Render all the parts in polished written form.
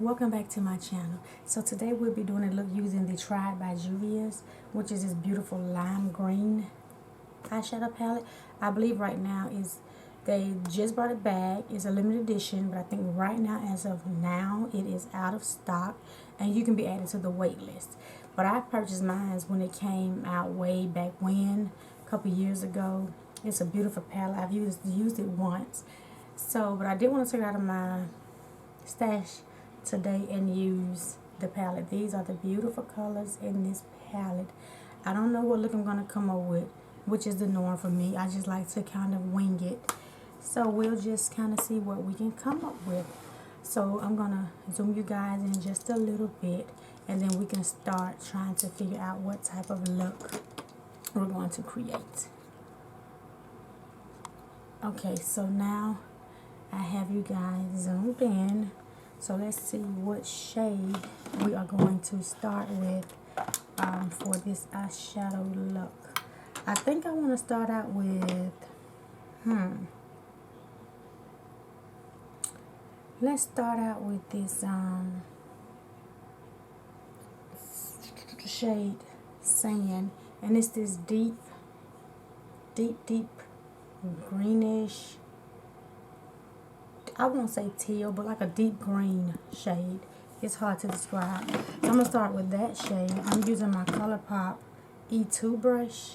Welcome back to my channel. So today we'll be doing a look using the Tried by Juvias, which is this beautiful lime green eyeshadow palette. I believe right now is they just brought it back. It's a limited edition, but I think right now, as of now, it is out of stock and you can be added to the wait list. But I purchased mine when it came out way back when, a couple years ago. It's a beautiful palette. I've used it once. So, but I did want to take it out of my stash today and use the palette. These are the beautiful colors in this palette. I don't know what look I'm going to come up with, which is the norm for me. I just like to kind of wing it. So we'll just kind of see what we can come up with. So I'm going to zoom you guys in just a little bit, and then we can start trying to figure out what type of look we're going to create. Okay, so now I have you guys zoomed in. So let's see what shade we are going to start with for this eyeshadow look. I think I want to start out with, let's start out with this shade Sand. And it's this deep greenish, I won't say teal, but like a deep green shade. It's hard to describe. So I'm going to start with that shade. I'm using my ColourPop E2 brush,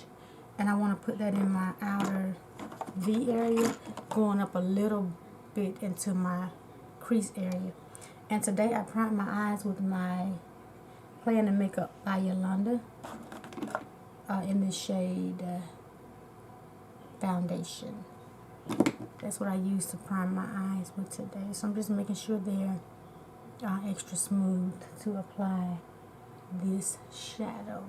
and I want to put that in my outer V area, going up a little bit into my crease area. And today I primed my eyes with my Plan to Makeup by Yolanda in the shade Foundation. That's what I use to prime my eyes with today. So I'm just making sure they're extra smooth to apply this shadow.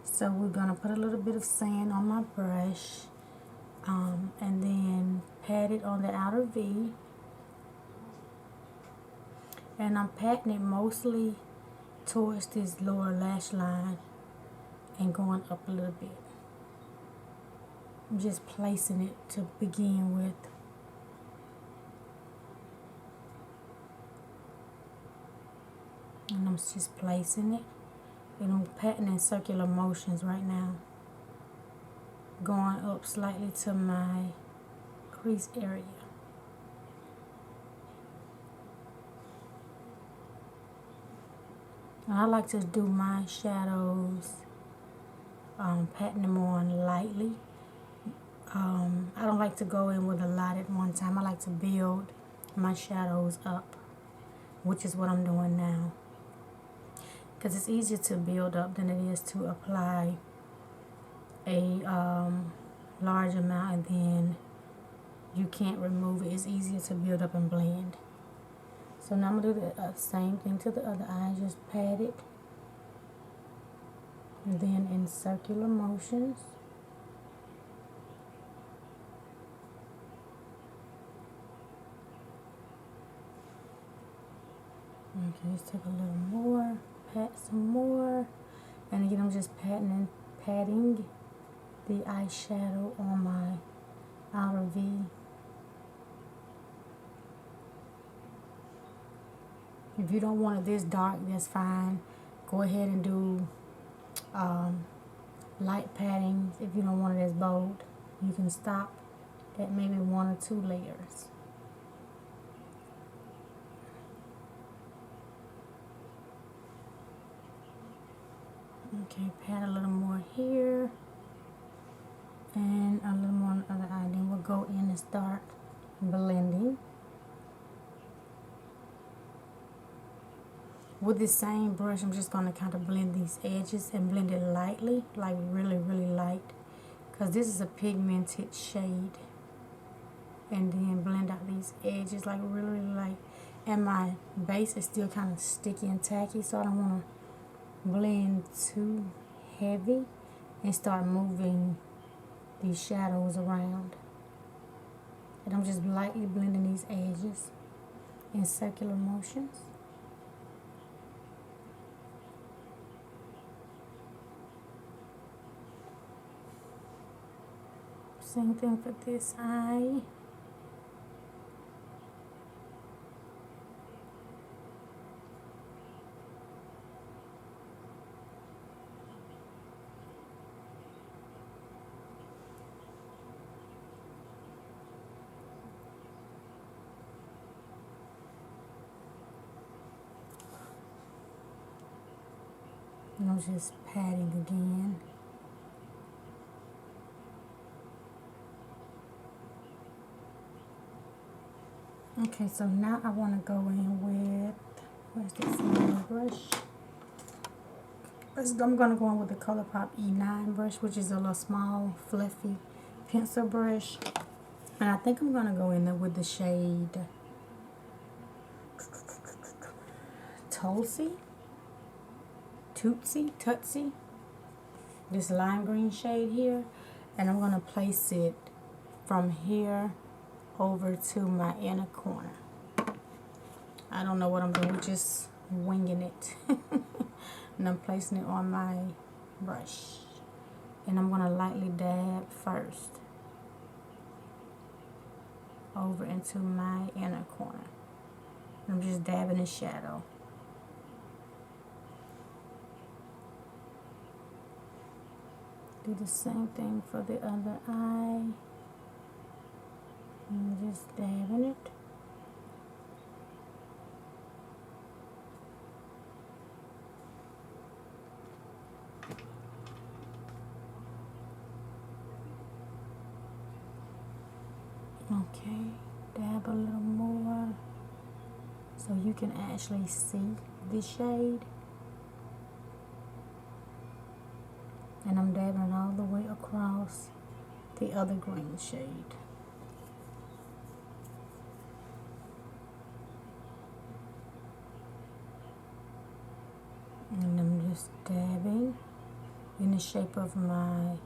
So we're going to put a little bit of sand on my brush and then pat it on the outer V. And I'm patting it mostly towards this lower lash line and going up a little bit. I'm just placing it to begin with. And I'm just placing it. And I'm patting in circular motions right now. Going up slightly to my crease area. And I like to do my shadows, patting them on lightly. I don't like to go in with a lot at one time. I like to build my shadows up, which is what I'm doing now. Because it's easier to build up than it is to apply a large amount and then you can't remove it. It's easier to build up and blend. So now I'm going to do the same thing to the other eye. Just pat it. And then in circular motions. Okay, let's take a little more, pat some more, and again I'm just patting the eyeshadow on my outer V. If you don't want it this dark, that's fine. Go ahead and do light patting. If you don't want it as bold, you can stop at maybe 1 or 2 layers. Okay, pat a little more here and a little more on the other eye. Then we'll go in and start blending. With this same brush, I'm just going to kind of blend these edges and blend it lightly, like really, really light, because this is a pigmented shade. And then blend out these edges like really, really light. And my base is still kind of sticky and tacky, so I don't want to blend too heavy and start moving these shadows around. And I'm just lightly blending these edges in circular motions. Same thing for this eye. And I'm just patting again. Okay, so now I want to go in with, where's this smaller brush? I'm going to go in with the ColourPop E9 brush, which is a little small, fluffy pencil brush. And I think I'm going to go in there with the shade Tootsie, this lime green shade here. And I'm going to place it from here over to my inner corner. I don't know what I'm doing, just winging it. And I'm placing it on my brush. And I'm going to lightly dab first over into my inner corner. I'm just dabbing the shadow. Do the same thing for the other eye. And just dabbing it. Okay, dab a little more so you can actually see the shade. And I'm dabbing all the way across the other green shade. And I'm just dabbing in the shape of my,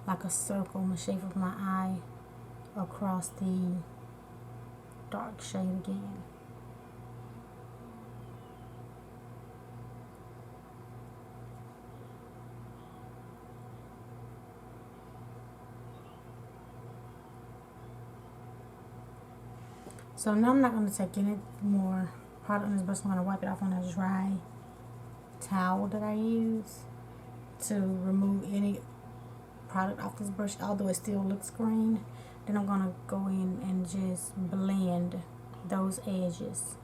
like a circle, in the shape of my eye across the dark shade again. So now I'm not going to take any more product on this brush. I'm going to wipe it off on a dry towel that I use to remove any product off this brush, although it still looks green. Then I'm going to go in and just blend those edges.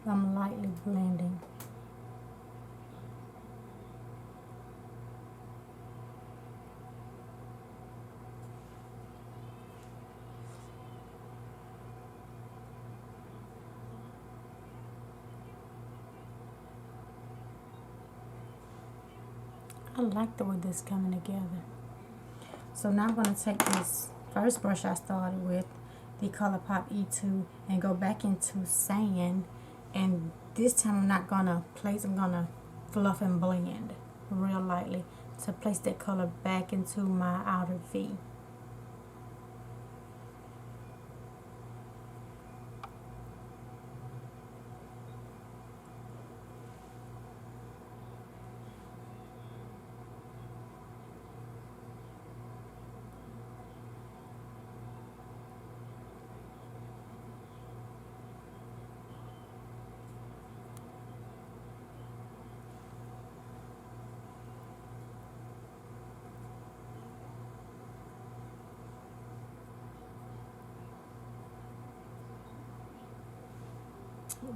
I'm lightly blending. I like the way this is coming together. So now I'm going to take this first brush I started with, the ColourPop E2, and go back into sand. And this time I'm not going to place, I'm going to fluff and blend real lightly to place that color back into my outer V.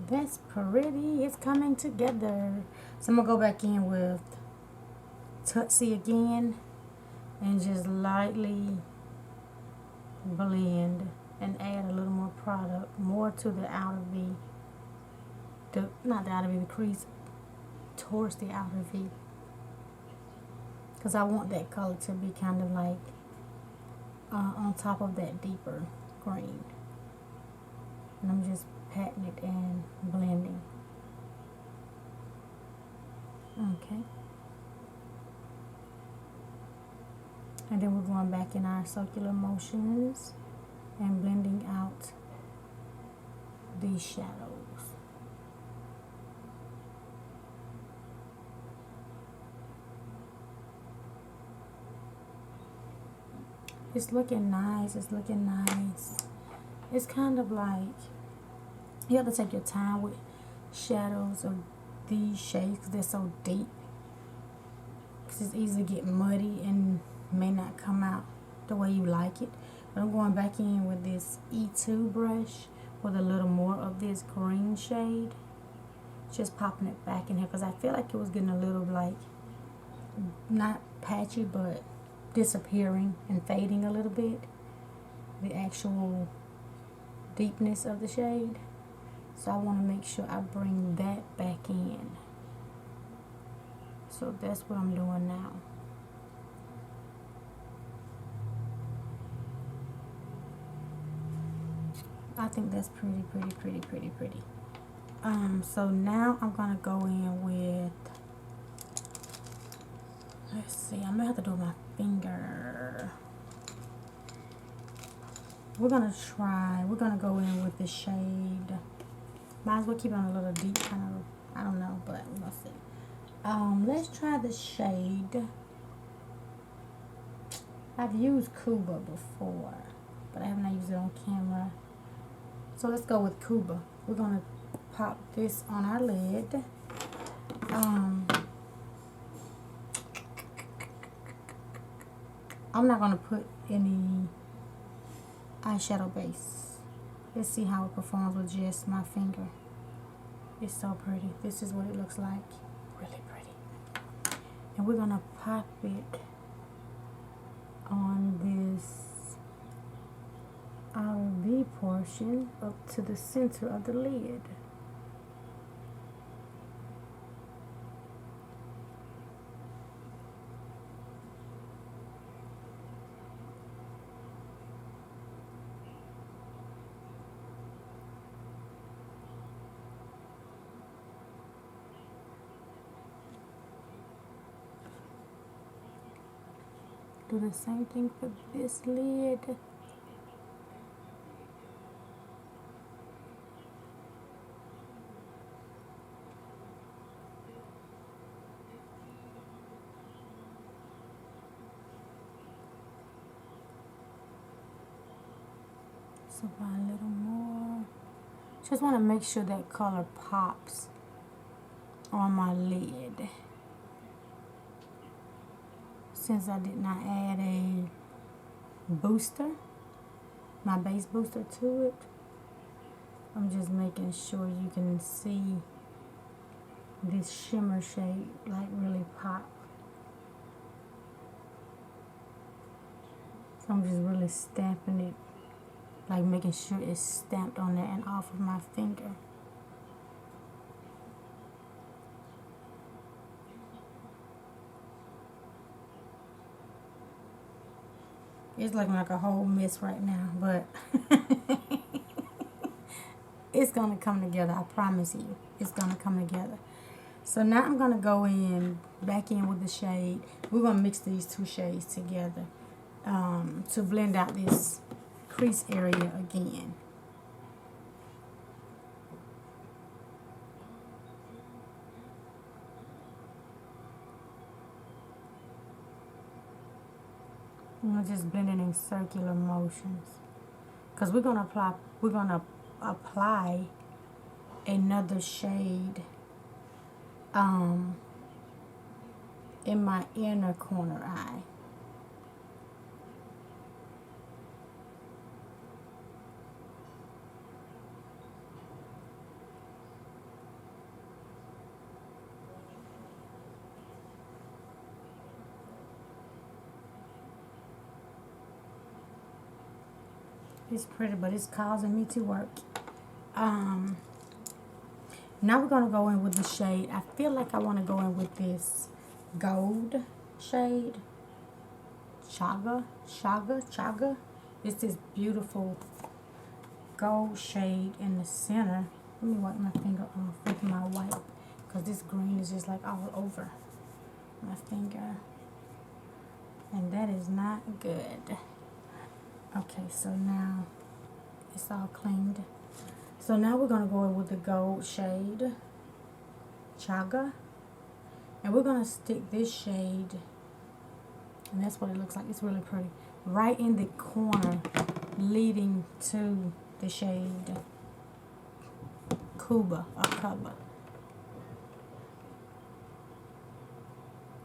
That's pretty. It's coming together. So I'm going to go back in with Tootsie again and just lightly blend and add a little more product, more to the outer V. Not the outer V, the crease towards the outer V. Because I want that color to be kind of like on top of that deeper green. And I'm just patting it and blending. Okay. And then we're going back in our circular motions and blending out these shadows. It's looking nice. It's looking nice. It's kind of like, you have to take your time with shadows of these shades because they're so deep. This is easily get muddy and may not come out the way you like it. But I'm going back in with this E2 brush with a little more of this green shade. Just popping it back in here because I feel like it was getting a little like, not patchy, but disappearing and fading a little bit. The actual deepness of the shade. So I want to make sure I bring that back in. So that's what I'm doing now. I think that's pretty. So now I'm gonna go in with, let's see, I'm gonna have to do my finger. We're gonna go in with the shade. Might as well keep it on a little deep kind of, I don't know, but we're gonna see. Let's try the shade. I've used Cuba before, but I have not used it on camera. So let's go with Cuba. We're gonna pop this on our lid. I'm not gonna put any eyeshadow base. Let's see how it performs with just my finger. It's so pretty. This is what it looks like. Really pretty. And we're gonna pop it on this outer V portion up to the center of the lid. Do the same thing for this lid. So by a little more. Just want to make sure that color pops on my lid. Since I did not add a booster, my base booster to it, I'm just making sure you can see this shimmer shade like really pop. So I'm just really stamping it, like making sure it's stamped on there and off of my finger. It's looking like a whole mess right now, but it's gonna come together. I promise you, it's gonna come together. So now I'm gonna go back in with the shade. We're gonna mix these two shades together to blend out this crease area again. I'm just blending in circular motions because we're gonna apply another shade in my inner corner eye. It's pretty, but it's causing me to work. Now we're gonna go in with the shade. I feel like I want to go in with this gold shade. Chaga. It's this beautiful gold shade in the center. Let me wipe my finger off with my wipe because this green is just like all over my finger. And that is not good. Okay, so now it's all cleaned. So now we're gonna go in with the gold shade, Chaga, and we're gonna stick this shade, and that's what it looks like. It's really pretty. Right in the corner, leading to the shade Cuba or Cuba.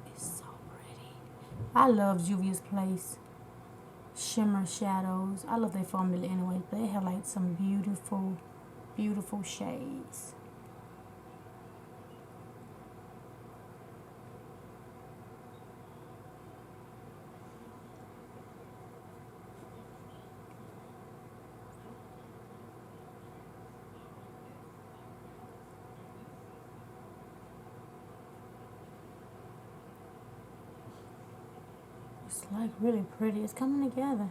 It's so pretty. I love Juvia's Place shimmer shadows. I love their formula anyway. They have like some beautiful, beautiful shades. It's like really pretty. It's coming together.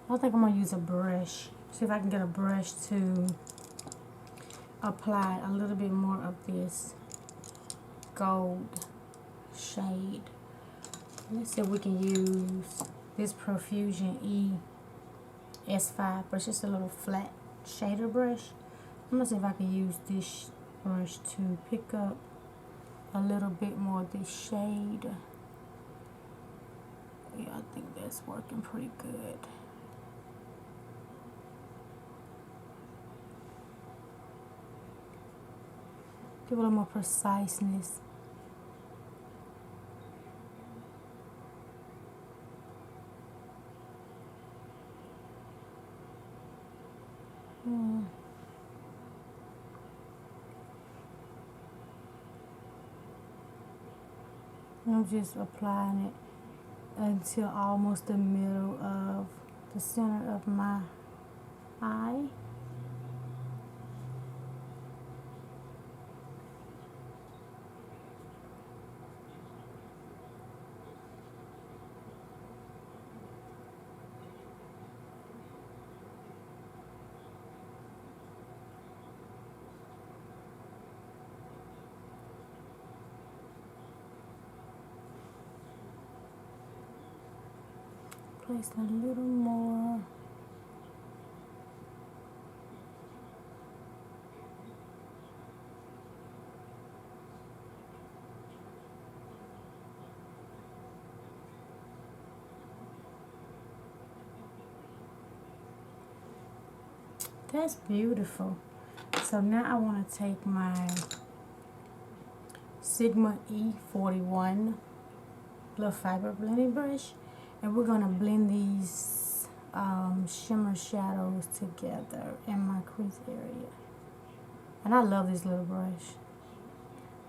I think I'm gonna use a brush. See if I can get a brush to apply a little bit more of this gold shade. Let's see if we can use this Profusion S5, but it's just a little flat shader brush. I'm gonna see if I can use this brush to pick up a little bit more of this shade. Yeah, I think that's working pretty good. Give it a little more preciseness. I'm just applying it until almost the middle of the center of my eye. Place a little more. That's beautiful. So now I want to take my Sigma E41 little fiber blending brush, and we're going to blend these shimmer shadows together in my crease area. And I love this little brush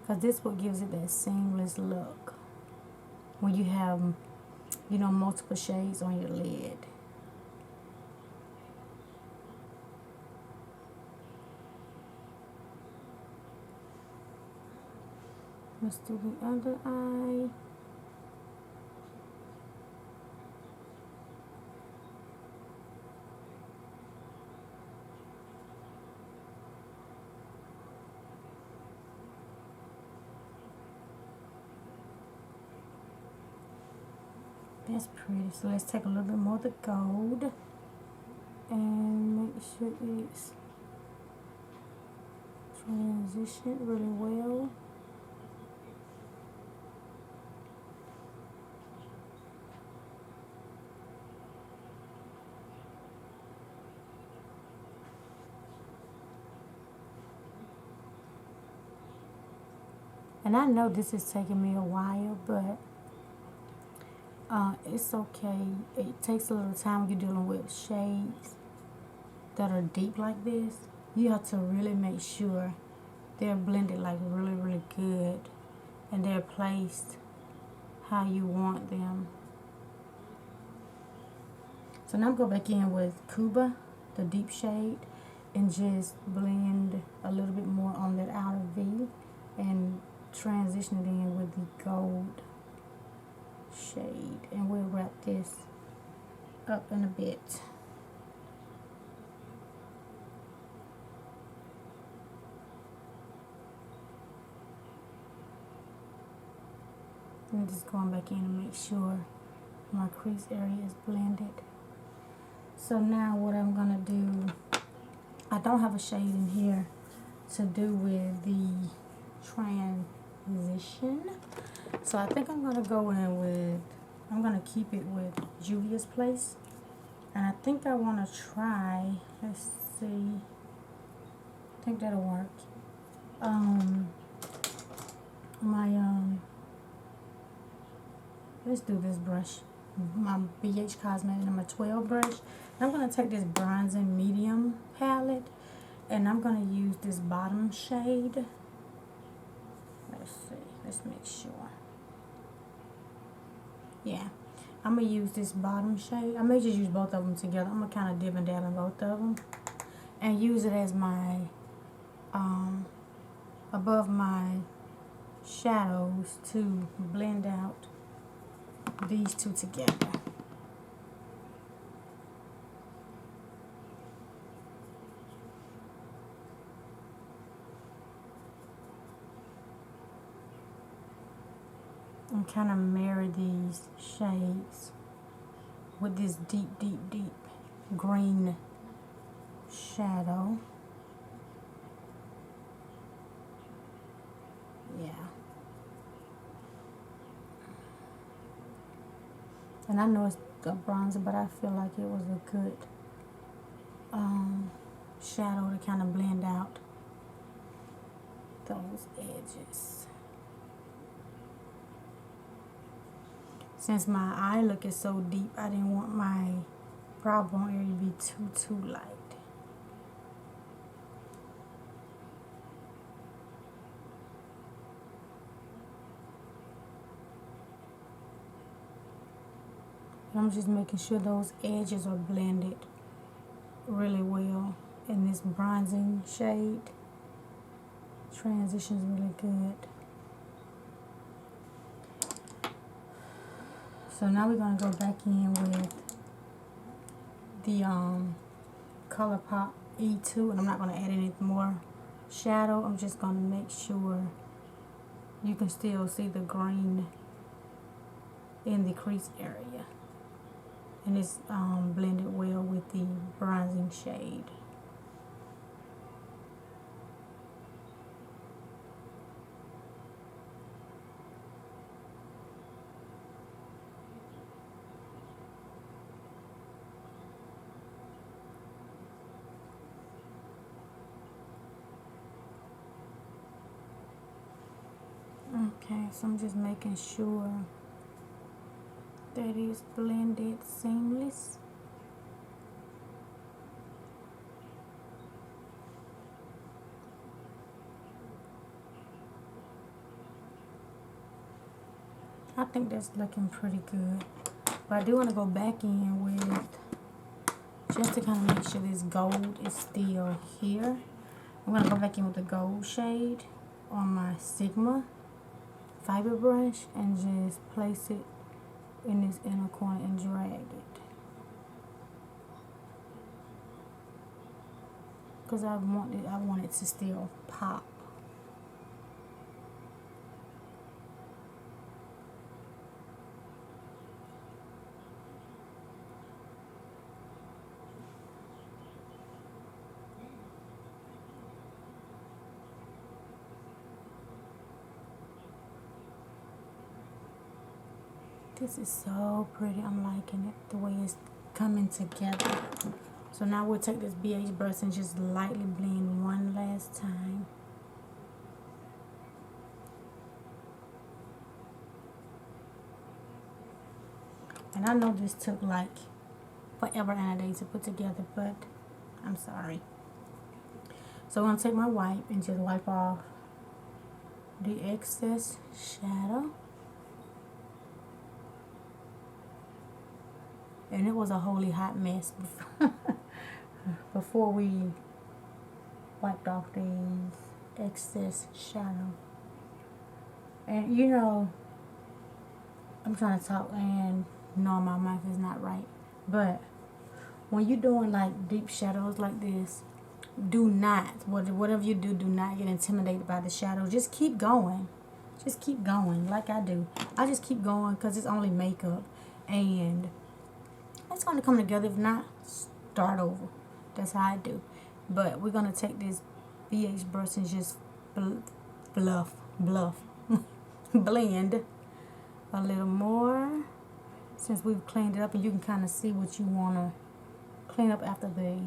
because this what gives it that seamless look when you have, you know, multiple shades on your lid. Let's do the other eye. That's pretty. So let's take a little bit more of the gold and make sure it's transitioned really well. And I know this is taking me a while, but it's okay. It takes a little time when you're dealing with shades that are deep like this. You have to really make sure they're blended like really, really good, and they're placed how you want them. So now I'm going back in with Cuba, the deep shade, and just blend a little bit more on that outer V and transition it in with the gold shade, and we'll wrap this up in a bit. I'm just going back in to make sure my crease area is blended. So now what I'm gonna do, I don't have a shade in here to do with the transition. So I think I'm gonna go in with, I'm gonna keep it with Juvia's Place. And I think I wanna try, let's see, I think that'll work. Let's do this brush, my BH Cosmetic number 12 brush. I'm going to take this bronzing medium palette and I'm going to use this bottom shade. Let's see, let's make sure. Yeah, I'm going to use this bottom shade. I may just use both of them together. I'm going to kind of dib and dab in both of them and use it as my above my shadows to blend out these two together. And kind of marry these shades with this deep, deep, deep green shadow. Yeah. And I know it's a bronzer, but I feel like it was a good shadow to kind of blend out those edges. Since my eye look is so deep, I didn't want my brow bone area to be too light. I'm just making sure those edges are blended really well in this bronzing shade. Transition's really good. So now we're going to go back in with the ColourPop E2, and I'm not going to add any more shadow. I'm just going to make sure you can still see the green in the crease area. And it's blended well with the bronzing shade. Okay, so I'm just making sure that is blended seamless. I think that's looking pretty good. But I do want to go back in with, just to kind of make sure this gold is still here. I'm going to go back in with the gold shade on my Sigma fiber brush and just place it in this inner corner and drag it. Because I want it to still pop. This is so pretty. I'm liking it, the way it's coming together. So now we'll take this BH brush and just lightly blend one last time. And I know this took like forever and a day to put together, but I'm sorry. So I'm going to take my wipe and just wipe off the excess shadow. And it was a holy hot mess before we wiped off these excess shadow. And you know, I'm trying to talk and no, my mouth is not right. But when you're doing like deep shadows like this, do not, whatever you do, do not get intimidated by the shadow. Just keep going. Just keep going like I do. I just keep going because it's only makeup. And it's going to come together. If not, start over. That's how I do. But we're going to take this BH brush and just bluff, blend a little more since we've cleaned it up, and you can kind of see what you want to clean up after the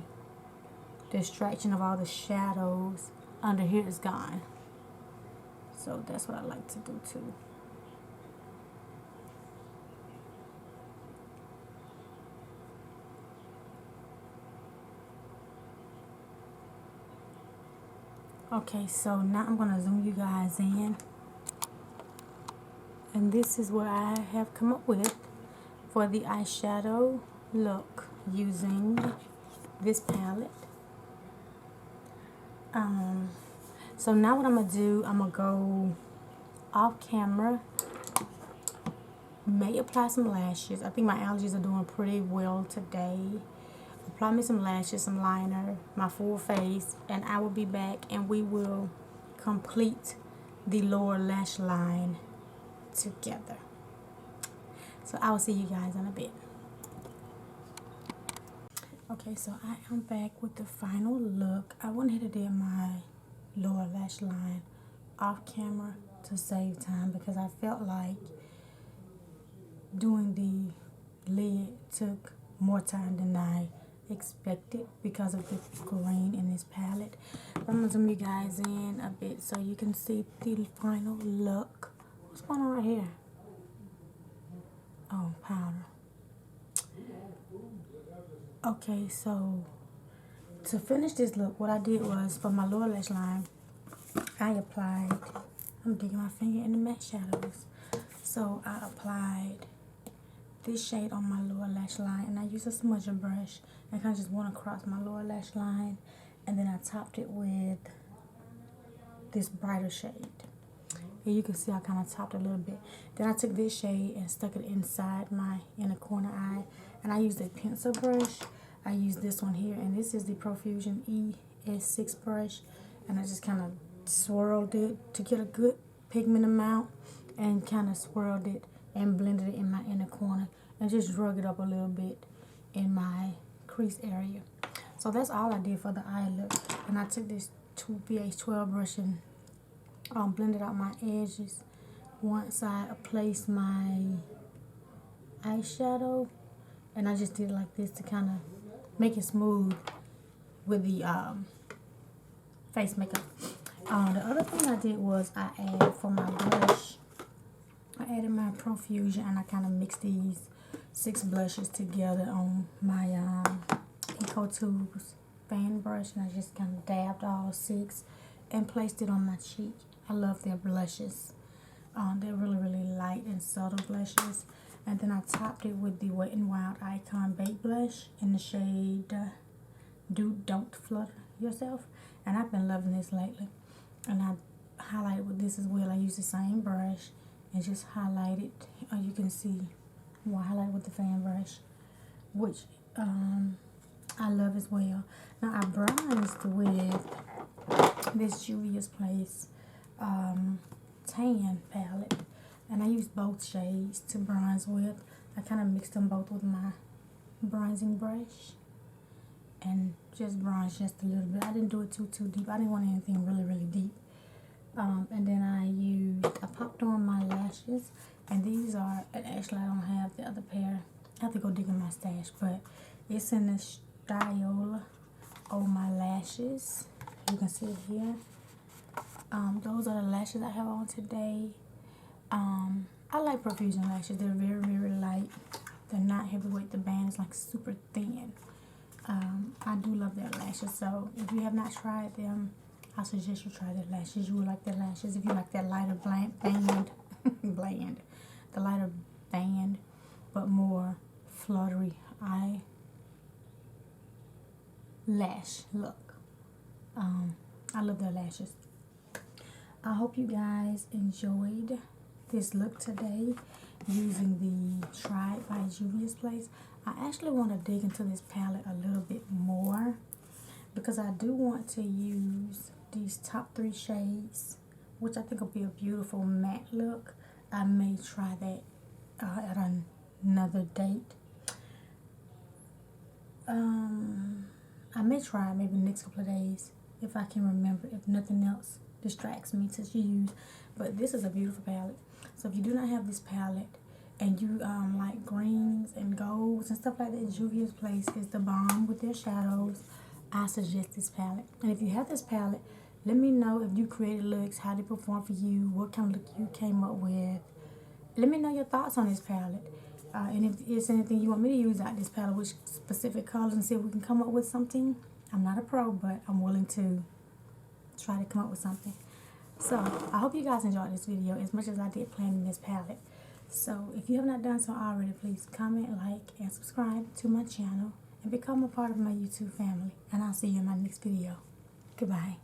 distraction of all the shadows under here is gone. So that's what I like to do too. Okay, so now I'm going to zoom you guys in. And this is what I have come up with for the eyeshadow look using this palette. So now what I'm going to do, I'm going to go off camera, may apply some lashes. I think my allergies are doing pretty well today. Apply me some lashes, some liner, my full face, and I will be back and we will complete the lower lash line together. So I will see you guys in a bit. Okay, so I am back with the final look. I went ahead and did my lower lash line off camera to save time because I felt like doing the lid took more time than I expected because of the green in this palette. I'm gonna zoom you guys in a bit so you can see the final look. What's going on right here? Oh, powder. Okay, so to finish this look, what I did was for my lower lash line, I applied, I'm digging my finger in the matte shadows. So I applied this shade on my lower lash line, and I used a smudging brush and kind of just went across my lower lash line, and then I topped it with this brighter shade. And you can see I kind of topped it a little bit. Then I took this shade and stuck it inside my inner corner eye, and I used a pencil brush. I used this one here, and this is the Profusion ES6 brush, and I just kind of swirled it to get a good pigment amount, and kind of swirled it and blended it in my inner corner and just drug it up a little bit in my crease area. So that's all I did for the eye look. And I took this 2BH12 brush and blended out my edges. Once I placed my eyeshadow, and I just did it like this to kind of make it smooth with the face makeup. The other thing I did was I added for my blush, I added my Profusion, and I kind of mixed these 6 blushes together on my Eco Tools fan brush, and I just kind of dabbed all 6 and placed it on my cheek. I love their blushes. They're really, really light and subtle blushes. And then I topped it with the Wet n Wild Icon Baked Blush in the shade Don't Flutter Yourself. And I've been loving this lately. And I highlighted with this as well. I used the same brush and just highlighted. You can see I highlighted with the fan brush, which I love as well. Now I bronzed with this Juvia's Place tan palette, and I used both shades to bronze with. I kind of mixed them both with my bronzing brush and just bronze just a little bit. I didn't do it too deep. I didn't want anything really deep. And then I popped on my lashes, and these are, and actually I don't have the other pair. I have to go dig in my stash, but it's in the style of my lashes. You can see it here. Those are the lashes I have on today. I like Profusion lashes. They're very light. They're not heavyweight. The band is like super thin. I do love their lashes. So if you have not tried them, I suggest you try their lashes. You will like their lashes. If you like that lighter band, the lighter band, but more fluttery eye lash look. I love their lashes. I hope you guys enjoyed this look today using the Tried by Juvia's Place. I actually want to dig into this palette a little bit more because I do want to use these top 3 shades, which I think will be a beautiful matte look. I may try that at another date. I may may try maybe the next couple of days if I can remember, if nothing else distracts me to use. But this is a beautiful palette. So if you do not have this palette and you like greens and golds and stuff like that, Juvia's Place is the bomb with their shadows. I suggest this palette. And if you have this palette, let me know if you created looks, how they perform for you, what kind of look you came up with. Let me know your thoughts on this palette. And if there's anything you want me to use out this palette, which specific colors, and see if we can come up with something. I'm not a pro, but I'm willing to try to come up with something. So I hope you guys enjoyed this video as much as I did planning this palette. So if you have not done so already, please comment, like, and subscribe to my channel and become a part of my YouTube family. And I'll see you in my next video. Goodbye.